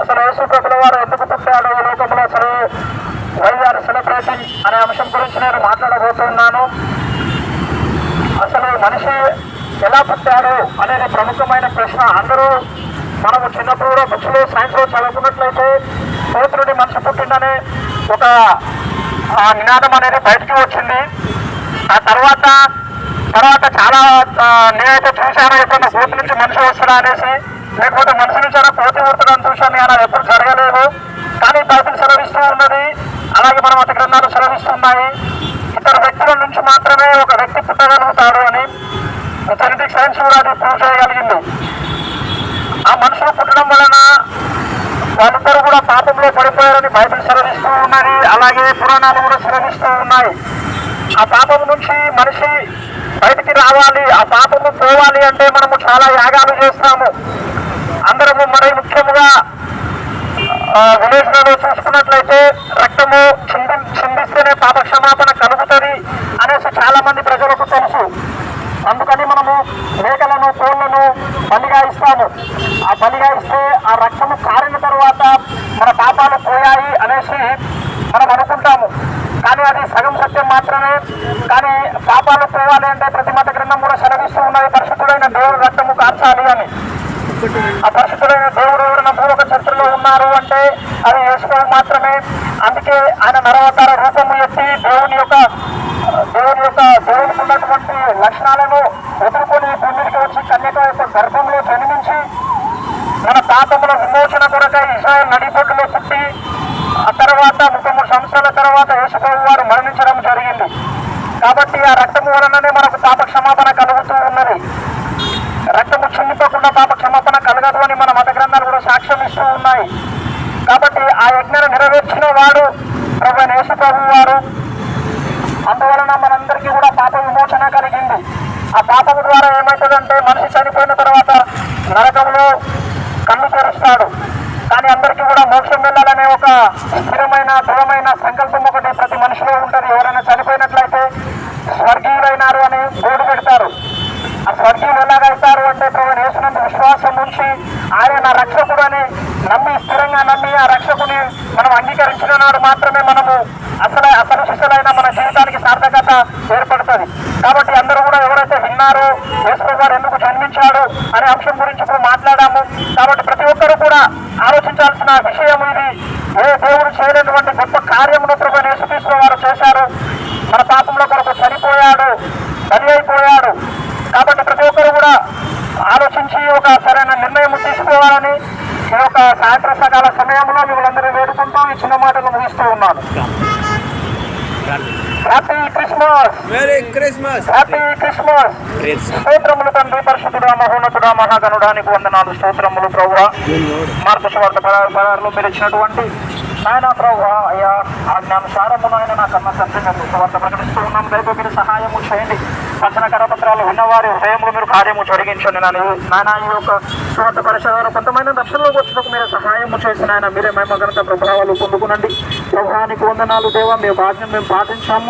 అసలు యేసు ప్రభుల వారు ఎందుకు పుట్టాడు ఈ లోకంలో, అసలు వైఆర్ సెలబ్రేటింగ్ అనే అంశం గురించి నేను మాట్లాడబోతున్నాను. అసలు మనిషి ఎలా పుట్టాడు అనేది ప్రముఖమైన ప్రశ్న. అందరూ మనము చిన్నప్పుడు కూడా బుక్స్లో సైన్స్లో చదువుకున్నట్లయితే కోతి నుండి మనిషి పుట్టిందనే ఒక నినాదం అనేది బయటికి వచ్చింది. ఆ తర్వాత చాలా నేనైతే చూశాను, ఎప్పుడన్నా కోతి నుంచి మనిషి వస్తాడా అనేసి, లేకపోతే మనిషి నుంచి అయినా కోతి పుట్టడానికి చూశాను. అలా ఎప్పుడు జరగలేదు. కానీ బైబిల్ సెలవిస్తూ ఉన్నది, అలాగే మన మత గ్రంథాలు సెలవిస్తున్నాయి, ఇతర వ్యక్తుల నుంచి మాత్రమే ఒక వ్యక్తి పుట్టగలుగుతాడు అని. జెనెటిక్ సైన్స్ కూడా అది ప్రూవ్ చేయగలిగింది. ఆ మనుషులు పుట్టడం వలన వాళ్ళిద్దరూ కూడా పాపంలో పడిపోయారని బైబిల్ సెలవిస్తూ ఉన్నది, అలాగే పురాణాలు కూడా సెలవిస్తూ ఉన్నాయి. ఆ పాపం నుంచి మనిషి బయటికి రావాలి, ఆ పాపము పోవాలి అంటే మనము చాలా యాగాలు చేస్తాము. అందరము మరి ముఖ్యముగా విలేజ్లలో చూసుకున్నట్లయితే రక్తము చిందిస్తేనే పాప క్షమాపణ కలుగుతుంది అనేసి చాలా మంది ప్రజలకు తెలుసు. అందుకని మనము మేకలను కోళ్లను బలిగా ఇస్తాము. ఆ బలిగా ఇస్తే ఆ రక్తము కారిన తర్వాత మన పాపాలు పోయాయి అనేసి మనం అనుకుంటాము. కానీ అది సగం సత్యం మాత్రమే. కానీ పాపాలు పోవాలి అంటే ప్రతి మత గ్రంథం కూడా సెలవిస్తూ ఉన్నది, పరిశుద్ధుడైన దేవుడు రక్తము కార్చాలి అని. ఆ పరిశుద్ధుడైన దేవుడు ఎవరైనా పూర్వక చరిత్రలో ఉన్నారు అంటే అది యేసుప్రభు మాత్రమే. అందుకే ఆయన నరవతార రూపము ఎత్తి దేవునికి ఉన్నటువంటి లక్షణాలను ఎదుర్కొని భూమికి వచ్చి కన్యక యొక్క గర్భంలో జన్మించి మన పాపముల విమోచన కొరకై ఇశ్రాయేలు నడిబొడ్డులో పుట్టి ఆ తర్వాత 33 సంవత్సరాల తర్వాత యేసుప్రభు వారు మరణించడం జరిగింది. కాబట్టి ఆ రక్తము వలననే మనకు పాప క్షమాపణ కలుగుతూ ఉన్నది. రక్తము చిందిపోకుండా పాప క్షమాపణ కలగదు అని మన మత గ్రంథాలు కూడా సాక్ష్యం ఇస్తూ ఉన్నాయి. కాబట్టి ఆ యజ్ఞను నెరవేర్చిన వాడు ప్రభువైన యేసుప్రభు వారు. అందువలన మనందరికీ కూడా పాప విమోచన కలిగింది. ఆ పాపము ద్వారా ఏమవుతుందంటే మనిషి చనిపోయిన తర్వాత నరకంలో కన్ను తెరుస్తాడు. కానీ అందరికీ కూడా మోక్షం వెళ్ళాలనే ఒక స్థిరమైన దృఢమైన సంకల్పం ఒకటి ప్రతి మనిషిలో ఉంటుంది. ఎవరైనా చనిపోయినట్లయితే స్వర్గీయులైనారు అని బోర్డు పెడతారు. ఆ స్వర్గీయులు ఎలాగైతారు అంటే ప్రభువైన యేసునందు విశ్వాసం ఉంచి ఆయన నా రక్షకుడు అని నమ్మి, స్థిరంగా నమ్మి ఆ రక్షకుని మనం అంగీకరించిన నాడు మాత్రమే మనము అసలు శిశులైన మన జీవితానికి సార్థకత ఏర్పడుతుంది. కాబట్టి అందరూ కూడా ఎవరైతే విన్నారో యేసు గారు ఎందుకు జన్మించాడు అనే అంశం గురించి ఇప్పుడు మాట్లాడాము. కాబట్టి ప్రతి ఒక్కరూ కూడా ఆలోచించాల్సిన విషయం ఇది. ఏ దేవుడు చేయలేనటువంటి గొప్ప కార్యమును ప్రభువైన యేసుక్రీస్తు వారు చేశారు. మన పాపంలో కొరకు చనిపోయాడు, బలి అయిపోయాడు. కాబట్టి ప్రతి ఒక్కరు కూడా ఆలోచించి ఒక సరైన నిర్ణయం తీసుకోవాలని ఈ యొక్క సాయంత్ర సకాల సమయంలో మిమ్మల్ందరూ వేడుకుంటూ ఈ చిన్న మాటలు ముగిస్తూ ఉన్నాను. Happy Christmas, merry Christmas, happy Christmas. స్తోత్రములు తండ్రి, పరిశుద్ధుడా, మహోన్నతుడా, మహాగణుడానికి వందనాలు, స్తోత్రములు ప్రభువా. మార్పు సువార్త 16:16 మీరు ఇచ్చినటువంటి నాయన ప్రభువా, అయ్యా ఆజ్ఞానుసారము నాయన నా కన్న తండ్రి మేము సువార్త ప్రకటిస్తూ ఉన్నాం. దయతో మీరు సహాయము చేయండి. వచన కరపత్రాలు విన్నవారి హృదయంలో మీరు కార్యము జరిగించండి. నాయన ఈ యొక్క సువార్త పరిచయాలు కొంతమంది దర్శనంలోకి వచ్చినకు మీరు సహాయము చేసిన ఆయన మీరే మేము ఘనత ప్రభావాలు పొందుకునండి. ప్రభావానికి వందనాలు దేవా. మీ భాగ్యం మేము పాటించాము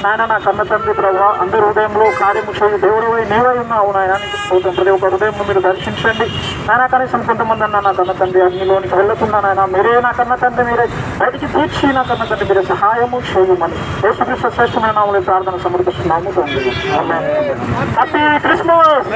నాయన. నా కన్న తండ్రి ప్రభావ అందరి హృదయంలో కార్యము చేయి దేవుడు నీవై ఉన్నావు నాయన. ప్రతి ఒక్క హృదయం మీరు దర్శించండి నాయన. కనీసం కొంతమంది అన్న నా కన్న తండ్రి అగ్నిలోనికి వెళ్ళకుండా నాయన మీరే నా కన్న తండ్రి మీరే బయటికి తీర్చి నా కన్న తండ్రి మీరే సహాయము చేయమని యేసుక్రీస్తు శ్రేష్టమైన నామములో ప్రార్థన సమర్పిస్తున్నాము తండ్రి. Happy Christmas.